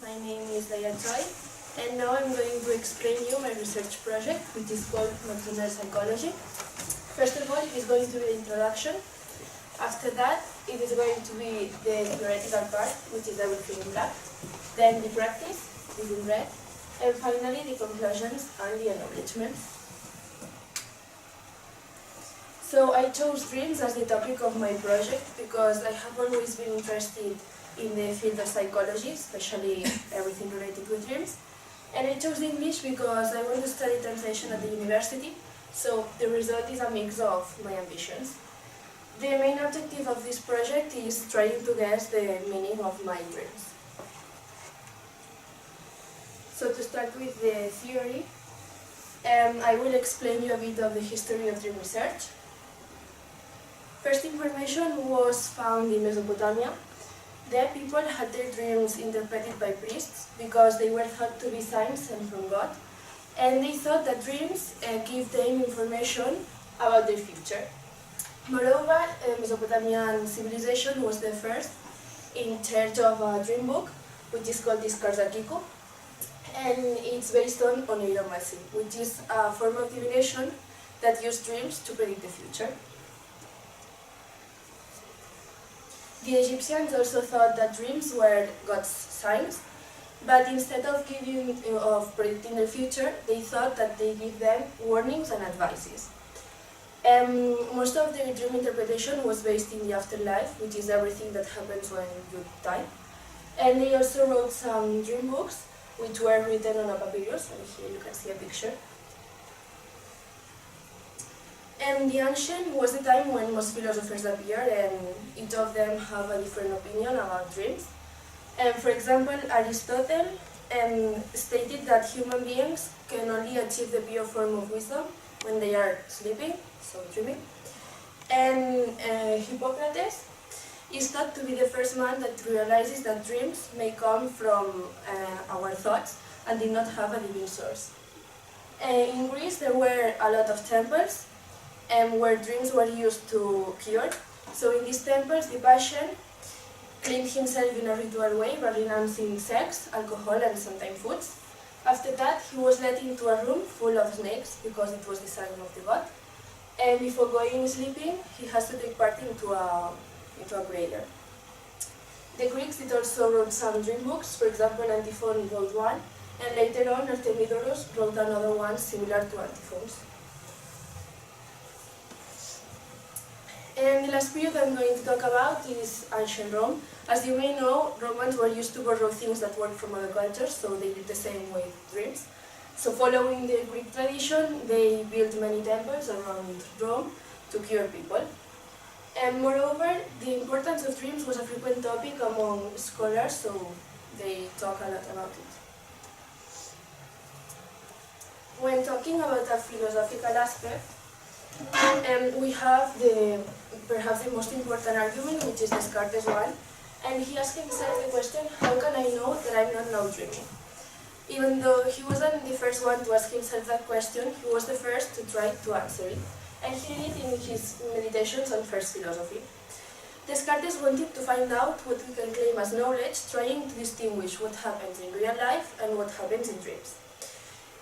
My name is Laia Choy, and now I'm going to explain you my research project, which is called Nocturnal Psychology. First of all, it is going to be the introduction. After that, it is going to be the theoretical part, which is everything in black. Then the practice is in red. And finally, the conclusions and the acknowledgements. So I chose dreams as the topic of my project because I have always been interested in the field of psychology, especially everything related with dreams. And I chose English because I want to study translation at the university, so the result is a mix of my ambitions. The main objective of this project is trying to guess the meaning of my dreams. So to start with the theory, I will explain you a bit of the history of dream research. First information was found in Mesopotamia. There people had their dreams interpreted by priests because they were thought to be signs sent from God, and they thought that dreams give them information about their future. Moreover, Mesopotamian civilization was the first in charge of a dream book, which is called Dimarts, and it's based on oneiromancy, which is a form of divination that used dreams to predict the future. The Egyptians also thought that dreams were God's signs, but instead of predicting the future, they thought that they give them warnings and advices. Most of their dream interpretation was based in the afterlife, which is everything that happens when you die. And they also wrote some dream books, which were written on a papyrus, and here you can see a picture. And the ancient was the time when most philosophers appeared, and each of them have a different opinion about dreams. For example, Aristotle stated that human beings can only achieve the pure form of wisdom when they are sleeping, so dreaming. And Hippocrates is thought to be the first man that realizes that dreams may come from our thoughts and did not have a living source. In Greece, there were a lot of temples where dreams were used to cure. So in these temples, the patient cleaned himself in a ritual way by renouncing sex, alcohol, and sometimes foods. After that, he was led into a room full of snakes because it was the sign of the god. And before going sleeping, he has to take part into a prayer. The Greeks did also wrote some dream books. For example, Antiphon wrote one, and later on, Artemidorus wrote another one similar to Antiphon's. And the last period I'm going to talk about is ancient Rome. As you may know, Romans were used to borrow things that worked from other cultures, so they did the same with dreams. So following the Greek tradition, they built many temples around Rome to cure people. And moreover, the importance of dreams was a frequent topic among scholars, so they talk a lot about it. When talking about a philosophical aspect, we have perhaps the most important argument, which is Descartes' one, and he asked himself the question, how can I know that I'm not now dreaming? Even though he wasn't the first one to ask himself that question, he was the first to try to answer it, and he did it in his meditations on first philosophy. Descartes wanted to find out what we can claim as knowledge, trying to distinguish what happens in real life and what happens in dreams.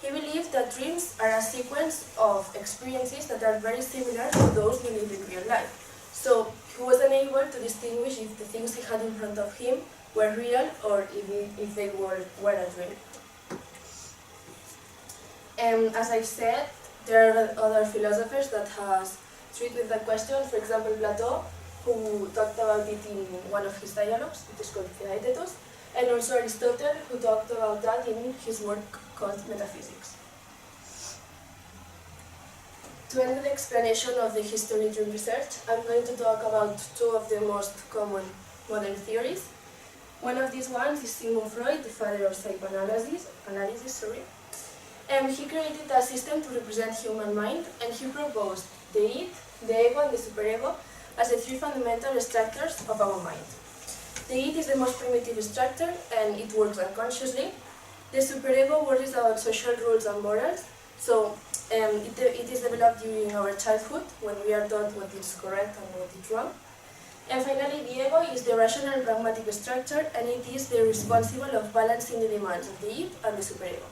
He believed that dreams are a sequence of experiences that are very similar to those we live in real life. So he was unable to distinguish if the things he had in front of him were real or even if they were a dream. As I said, there are other philosophers that have treated that question. For example, Plato, who talked about it in one of his dialogues, it is called Theaetetus, and also Aristotle, who talked about that in his work called Metaphysics. To end the explanation of the history of dream research, I'm going to talk about two of the most common modern theories. One of these ones is Sigmund Freud, the father of psychoanalysis. He created a system to represent human mind, and he proposed the id, the ego, and the superego as the three fundamental structures of our mind. The id is the most primitive structure, and it works unconsciously. The superego worries about social rules and morals, so it is developed during our childhood when we are taught what is correct and what is wrong. And finally, the ego is the rational pragmatic structure, and it is the responsible of balancing the demands of the id and the superego.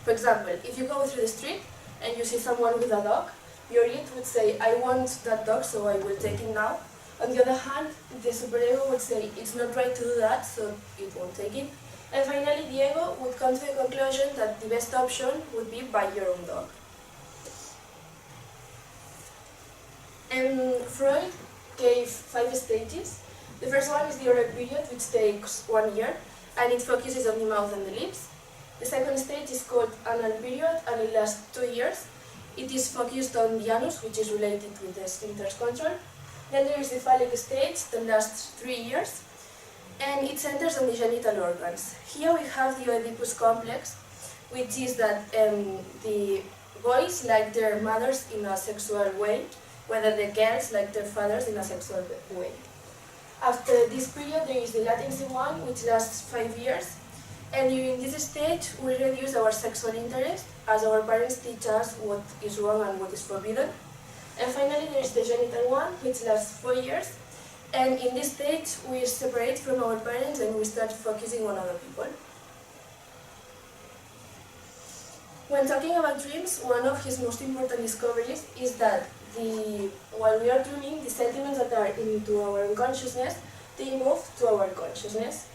For example, if you go through the street and you see someone with a dog, your id would say, I want that dog, so I will take it now. On the other hand, the superego would say, it's not right to do that, so it won't take it. And finally, the ego would come to the conclusion that the best option would be buy your own dog. Freud gave 5 stages. The first one is the oral period, which takes 1 year, and it focuses on the mouth and the lips. The second stage is called anal period, and it lasts 2 years. It is focused on the anus, which is related with the sphincter's control. Then there is the phallic stage that lasts 3 years, and it centers on the genital organs. Here we have the Oedipus complex, which is that the boys like their mothers in a sexual way, whether the girls like their fathers in a sexual way. After this period, there is the latency one, which lasts 5 years. And during this stage, we reduce our sexual interest, as our parents teach us what is wrong and what is forbidden. And finally, there is the genital one, which lasts 4 years. And in this stage, we separate from our parents and we start focusing on other people. When talking about dreams, one of his most important discoveries is that while we are dreaming, the sentiments that are into our unconsciousness, they move to our consciousness.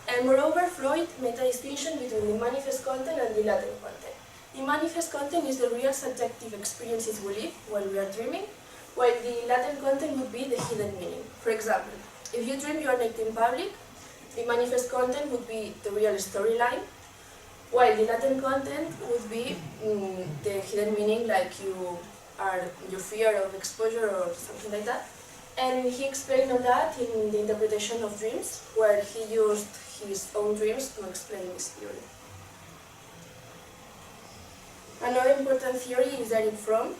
And moreover, Freud made a distinction between the manifest content and the latent content. The manifest content is the real subjective experiences we live while we are dreaming, while the latent content would be the hidden meaning. For example, if you dream you are naked in public, the manifest content would be the real storyline, while the latent content would be the hidden meaning, like your fear of exposure or something like that. And he explained all that in the interpretation of dreams, where he used his own dreams to explain this theory. Another important theory is Eric Fromm.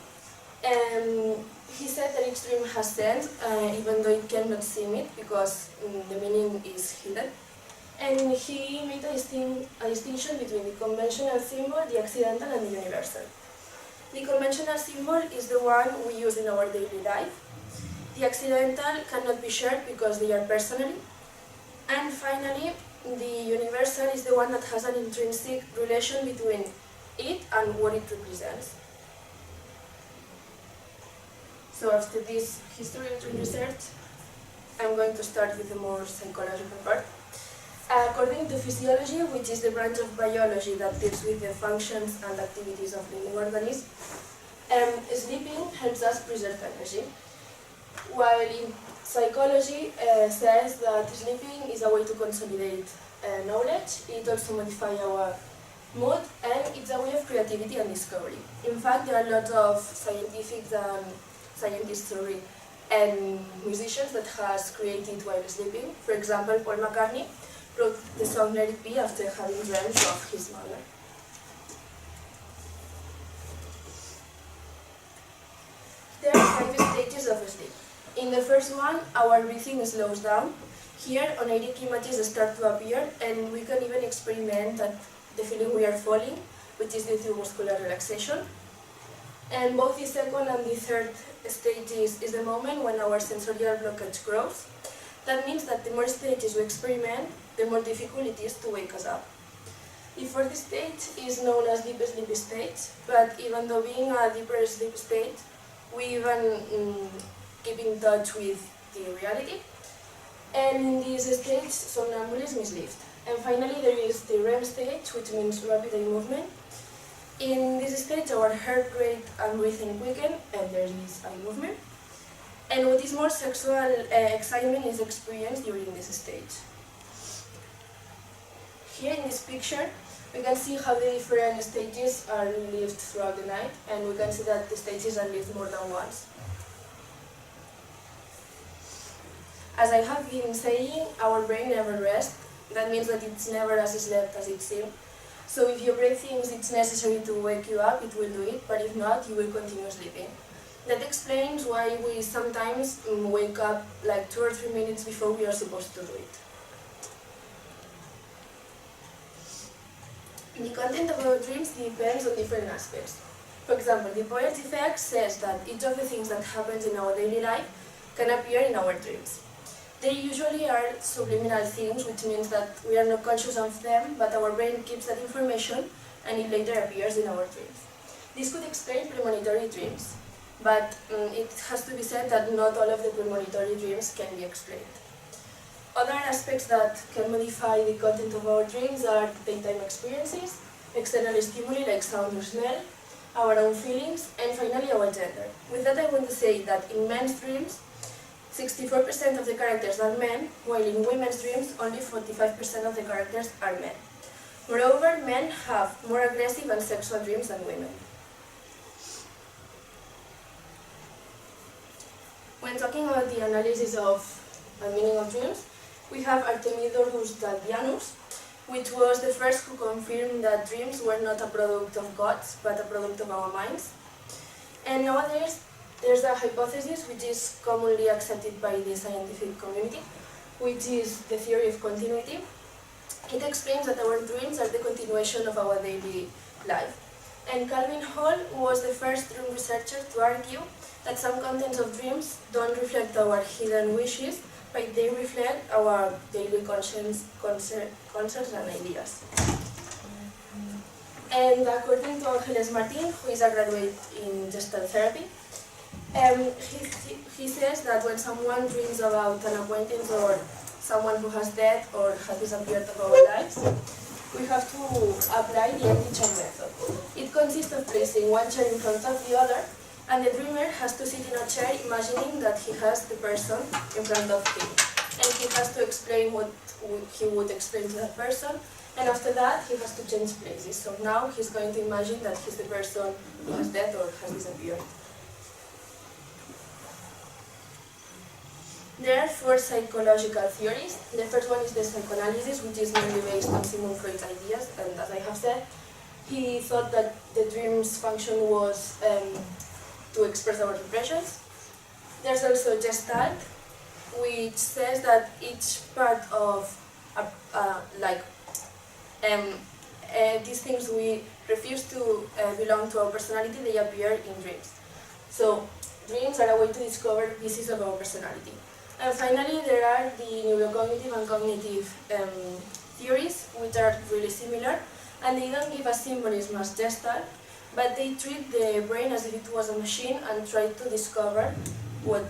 He said that each dream has sense, even though it cannot seem it, because the meaning is hidden. And he made a distinction between the conventional symbol, the accidental, and the universal. The conventional symbol is the one we use in our daily life. The accidental cannot be shared because they are personal. And finally, the universal is the one that has an intrinsic relation between it and what it represents. So after this history of dream research, I'm going to start with the more psychological part. According to physiology, which is the branch of biology that deals with the functions and activities of living organisms, sleeping helps us preserve energy. While in psychology says that sleeping is a way to consolidate knowledge, it also modifies our mood, and it's a way of creativity and discovery. In fact, there are a lot of scientists and musicians that has created while sleeping. For example, Paul McCartney wrote the song Let It Be after having dreamt of his mother. There are 5 stages of sleep. In the first one, our breathing slows down. Here, oniric images start to appear, and we can even experiment that the feeling we are falling, which is due to muscular relaxation. And both the second and the third stages is the moment when our sensorial blockage grows. That means that the more stages we experiment, the more difficult it is to wake us up. The fourth stage is known as deep sleep stage, but even though being a deeper sleep stage, we even keep in touch with the reality. And in this stage, somnambulism is lived. And finally, there is the REM stage, which means rapid eye movement. In this stage, our heart rate and breathing quicken, and there is eye movement. And what is more, sexual excitement is experienced during this stage. Here in this picture, we can see how the different stages are lived throughout the night, and we can see that the stages are lived more than once. As I have been saying, our brain never rests. That means that it's never as slept as it seems. So if your brain thinks it's necessary to wake you up, it will do it, but if not, you will continue sleeping. That explains why we sometimes wake up like 2 or 3 minutes before we are supposed to do it. The content of our dreams depends on different aspects. For example, the Poyet's effect says that each of the things that happens in our daily life can appear in our dreams. They usually are subliminal things, which means that we are not conscious of them, but our brain keeps that information and it later appears in our dreams. This could explain premonitory dreams, but it has to be said that not all of the premonitory dreams can be explained. Other aspects that can modify the content of our dreams are daytime experiences, external stimuli like sound or smell, our own feelings, and finally our gender. With that I want to say that in men's dreams, 64% of the characters are men, while in women's dreams only 45% of the characters are men. Moreover, men have more aggressive and sexual dreams than women. When talking about the analysis of and meaning of dreams, we have Artemidorus Dalbianus, which was the first who confirmed that dreams were not a product of gods, but a product of our minds. And nowadays, there's a hypothesis which is commonly accepted by the scientific community, which is the theory of continuity. It explains that our dreams are the continuation of our daily life. And Calvin Hall was the first dream researcher to argue that some contents of dreams don't reflect our hidden wishes, but they reflect our daily concerns and ideas. And according to Ángeles Martín, who is a graduate in Gestalt therapy, he says that when someone dreams about an acquaintance or someone who has died or has disappeared of our lives, we have to apply the empty chair method. It consists of placing one chair in front of the other, and the dreamer has to sit in a chair imagining that he has the person in front of him. And he has to explain what he would explain to that person, and after that he has to change places. So now he's going to imagine that he's the person who has died or has disappeared. There are 4 psychological theories. The first one is the psychoanalysis, which is mainly based on Sigmund Freud's ideas, and as I have said, he thought that the dream's function was to express our impressions. There's also Gestalt, which says that each part of these things we refuse to belong to our personality, they appear in dreams. So dreams are a way to discover pieces of our personality. And finally, there are the neurocognitive and cognitive theories, which are really similar, and they don't give a symbolism as Gestalt, but they treat the brain as if it was a machine and try to discover what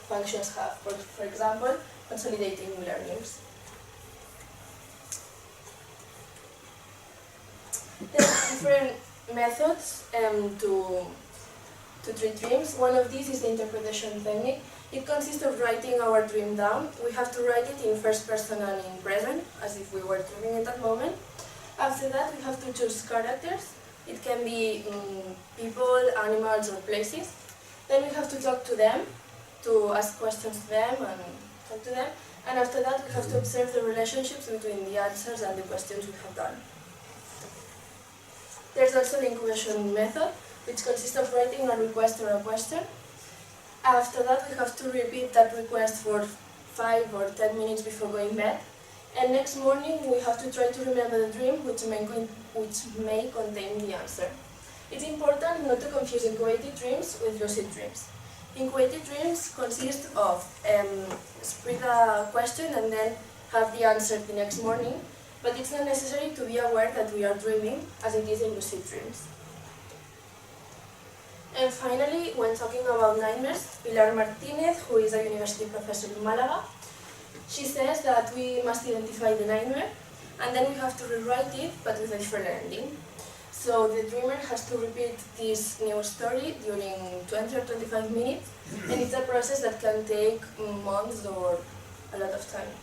functions have. For example, consolidating learnings. There are different methods to treat dreams. One of these is the interpretation technique. It consists of writing our dream down. We have to write it in first person and in present, as if we were dreaming at that moment. After that, we have to choose characters. It can be people, animals, or places. Then we have to talk to them, to ask questions to them and talk to them. And after that, we have to observe the relationships between the answers and the questions we have done. There's also the incubation method, which consists of writing a request or a question. After that, we have to repeat that request for 5 or 10 minutes before going to bed. And next morning, we have to try to remember the dream, which may contain the answer. It's important not to confuse incubated dreams with lucid dreams. Incubated dreams consist of spread a question and then have the answer the next morning, but it's not necessary to be aware that we are dreaming, as it is in lucid dreams. And finally, when talking about nightmares, Pilar Martinez, who is a university professor in Malaga, she says that we must identify the nightmare, and then we have to rewrite it, but with a different ending. So the dreamer has to repeat this new story during 20 or 25 minutes, and it's a process that can take months or a lot of time.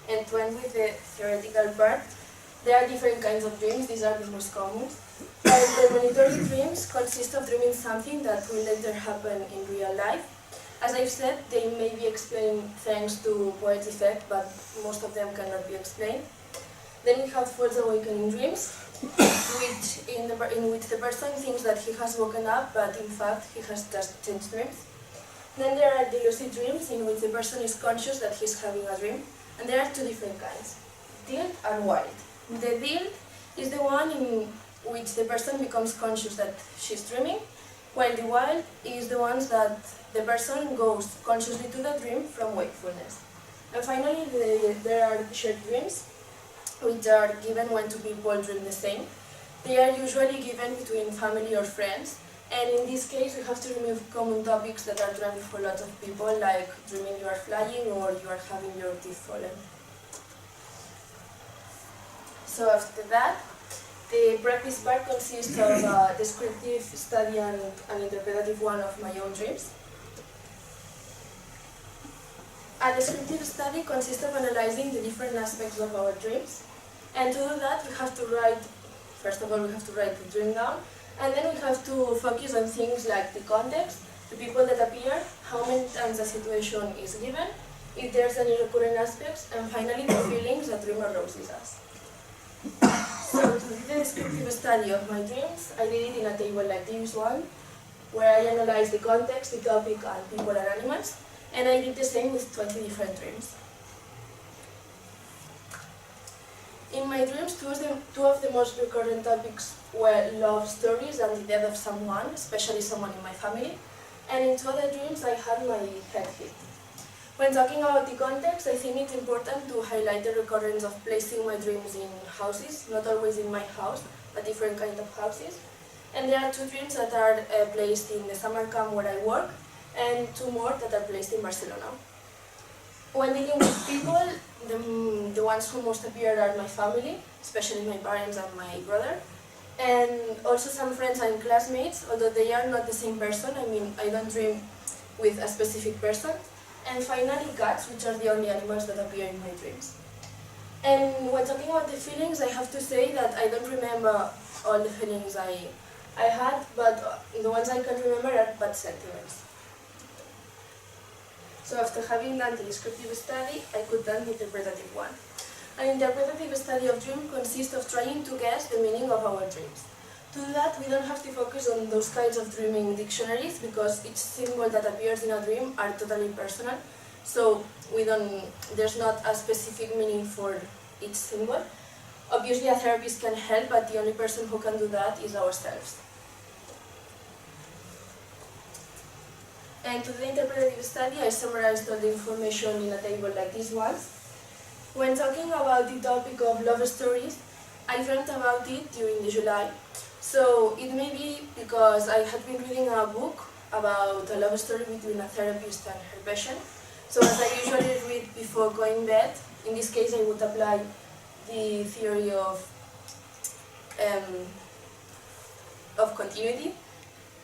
And to end with the theoretical part, there are different kinds of dreams. These are the most common. Premonitory dreams consist of dreaming something that will later happen in real life. As I've said, they may be explained thanks to Poet's effect, but most of them cannot be explained. Then we have false awakening dreams, in which the person thinks that he has woken up, but in fact he has just changed dreams. Then there are the lucid dreams, in which the person is conscious that he's having a dream, and there are 2 different kinds, dild and wild. The dild is the one in which the person becomes conscious that she's dreaming, while the wild is the ones that the person goes consciously to the dream from wakefulness. And finally, there are shared dreams, which are given when two people dream the same. They are usually given between family or friends, and in this case we have to remove common topics that are dreamt for lots of people, like dreaming you are flying or you are having your teeth fallen. So after that, the practice part consists of a descriptive study and an interpretative one of my own dreams. A descriptive study consists of analyzing the different aspects of our dreams, and to do that we have to write, first of all we have to write the dream down, and then we have to focus on things like the context, the people that appear, how many times the situation is given, if there's any recurrent aspects, and finally the feelings that dream arouses us. So to do the descriptive study of my dreams, I did it in a table like this one, where I analyzed the context, the topic, and people and animals, and I did the same with 20 different dreams. In my dreams, two of the most recurrent topics were love stories and the death of someone, especially someone in my family, and in two other dreams I had my head hit. When talking about the context, I think it's important to highlight the recurrence of placing my dreams in houses, not always in my house, but different kind of houses. And there are two dreams that are placed in the summer camp where I work, and two more that are placed in Barcelona. When dealing with people, the ones who most appear are my family, especially my parents and my brother, and also some friends and classmates, although they are not the same person. I mean, I don't dream with a specific person. And finally, cats, which are the only animals that appear in my dreams. And when talking about the feelings, I have to say that I don't remember all the feelings I had, but the ones I can remember are bad sentiments. So after having done the descriptive study, I could done the interpretative one. An interpretative study of dream consists of trying to guess the meaning of our dreams. To do that, we don't have to focus on those kinds of dreaming dictionaries, because each symbol that appears in a dream are totally personal. So there's not a specific meaning for each symbol. Obviously a therapist can help, but the only person who can do that is ourselves. And to the interpretative study, I summarized all the information in a table like this one. When talking about the topic of love stories, I dreamt about it during the July. So it may be because I had been reading a book about a love story between a therapist and her patient. So as I usually read before going to bed, in this case I would apply the theory of continuity.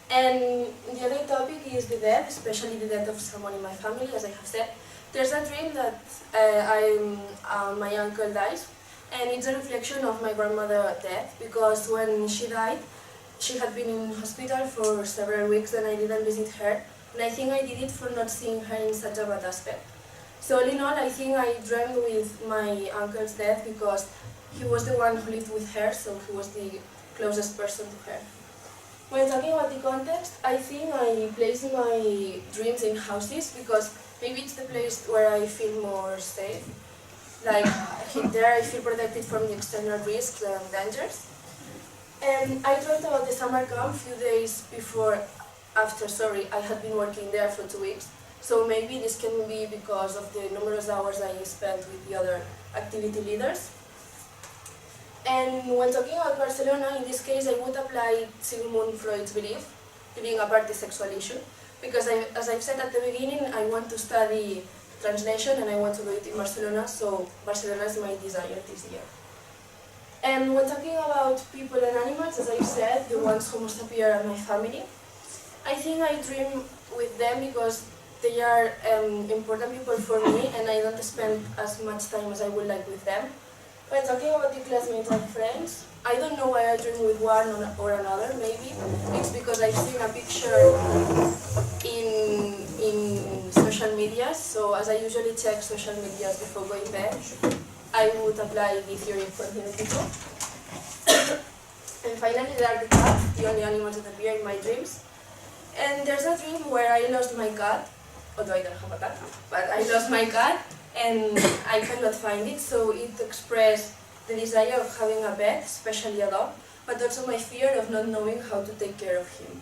And the other topic is the death, especially the death of someone in my family, as I have said. There's a dream that my uncle dies, and it's a reflection of my grandmother's death, because when she died, she had been in hospital for several weeks and I didn't visit her, and I think I did it for not seeing her in such a bad aspect. So all in all, I think I dreamed with my uncle's death because he was the one who lived with her, so he was the closest person to her. When talking about the context, I think I place my dreams in houses because maybe it's the place where I feel more safe. Like there I feel protected from the external risks and dangers. And I dreamt about the summer camp a few days after I had been working there for 2 weeks. So maybe this can be because of the numerous hours I spent with the other activity leaders. And when talking about Barcelona, in this case I would apply Sigmund Freud's belief, being a party sexual issue, because as I've said at the beginning, I want to study translation and I want to do it in Barcelona, so Barcelona is my desire this year. And when talking about people and animals, as I've said, the ones who must appear are my family. I think I dream with them because they are important people for me and I don't spend as much time as I would like with them. When talking about the classmates and friends, I don't know why I dream with one or another. Maybe it's because I've seen a picture in social media, so as I usually check social media before going to bed, I would apply the theory of continuity. And finally there are the cats, the only animals that appear in my dreams. And there's a dream where I lost my cat, although I don't have a cat, but I lost my cat and I cannot find it, so it expressed the desire of having a pet, especially a dog, but also my fear of not knowing how to take care of him.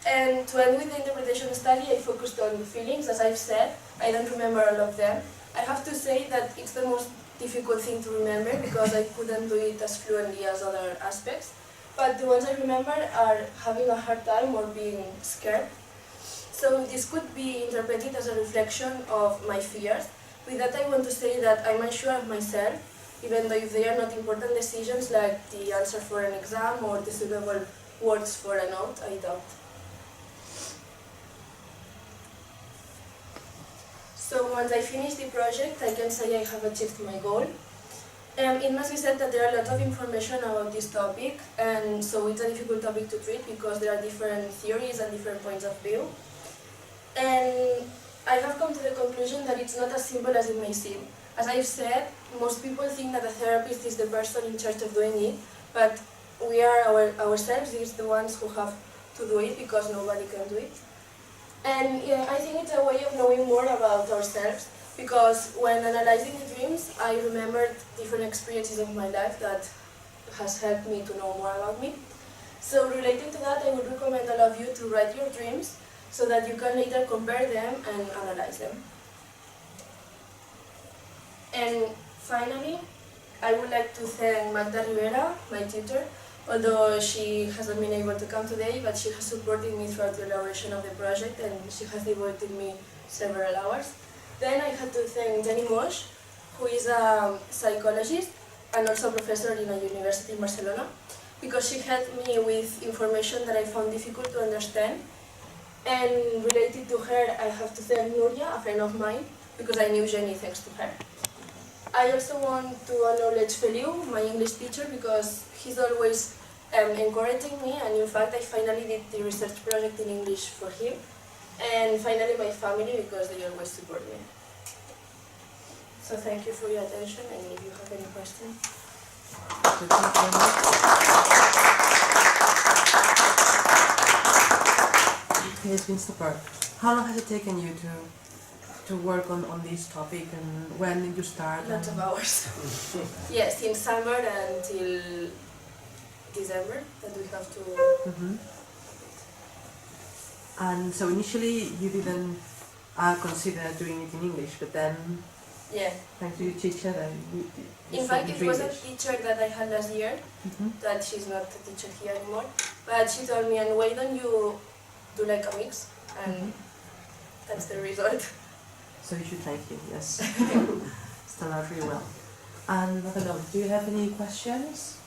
And to end with the interpretation study, I focused on feelings. As I've said, I don't remember all of them. I have to say that it's the most difficult thing to remember because I couldn't do it as fluently as other aspects. But the ones I remember are having a hard time or being scared. So this could be interpreted as a reflection of my fears. With that, I want to say that I'm unsure of myself, even though if they are not important decisions like the answer for an exam or the suitable words for a note, I doubt. So once I finish the project, I can say I have achieved my goal. It must be said that there are a lot of information about this topic, and so it's a difficult topic to treat because there are different theories and different points of view. And I have come to the conclusion that it's not as simple as it may seem. As I've said, most people think that a therapist is the person in charge of doing it, but we are ourselves the ones who have to do it because nobody can do it. And yeah, I think it's a way of knowing more about ourselves, because when analyzing the dreams, I remembered different experiences of my life that has helped me to know more about me. So related to that, I would recommend all of you to write your dreams so that you can later compare them and analyze them. And finally, I would like to thank Magda Rivera, my tutor, although she hasn't been able to come today, but she has supported me throughout the elaboration of the project and she has devoted me several hours. Then I had to thank Meus, who is a psychologist and also a professor in a university in Barcelona, because she helped me with information that I found difficult to understand. And related to her, I have to thank Nuria, a friend of mine, because I knew Jenny thanks to her. I also want to acknowledge Feliu, my English teacher, because he's always encouraging me, and in fact I finally did the research project in English for him. And finally my family, because they always support me. So thank you for your attention, and if you have any questions. Yes, Mr. Park. How long has it taken you to work on this topic, and when did you start? Lots of hours. Yes, since summer until December that we have to... Mm-hmm. And so initially you didn't consider doing it in English, but then yeah. Thanks to your teacher, in fact, it was a teacher that I had last year, that she's not a teacher here anymore, but she told me, and why don't you do like a mix, and that's the result. So you should thank him, yes. It's turned out really well. And I don't know, do you have any questions?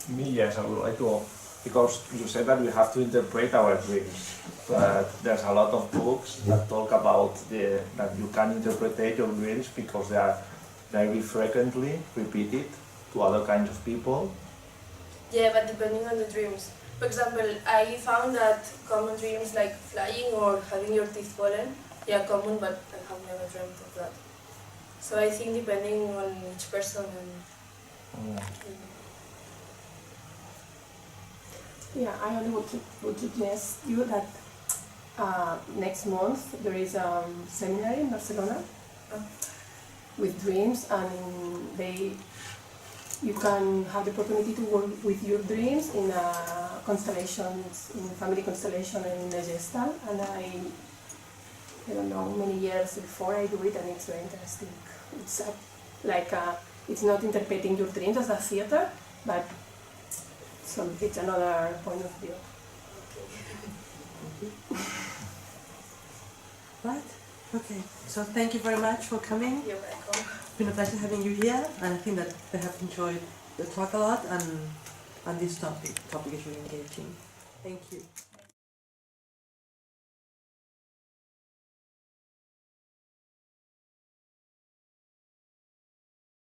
Me, yes, I would like to, because you said that we have to interpret our dreams, but there's a lot of books that talk about that you can interpret your dreams because they are very frequently repeated to other kinds of people. Yeah, but depending on the dreams. For example, I found that common dreams like flying or having your teeth fallen, they are common, but I have never dreamt of that. So I think depending on each person and... Yeah, I only would suggest you that next month there is a seminar in Barcelona with dreams, and you can have the opportunity to work with your dreams in constellations, in family constellation and in the Gestalt. And I don't know, many years before I do it, and it's very interesting. It's it's not interpreting your dreams as a theater, but it's another point of view. Right, okay. So thank you very much for coming. You're welcome. It's been a pleasure having you here, and I think that they have enjoyed the talk a lot, and this topic is really engaging. Thank you.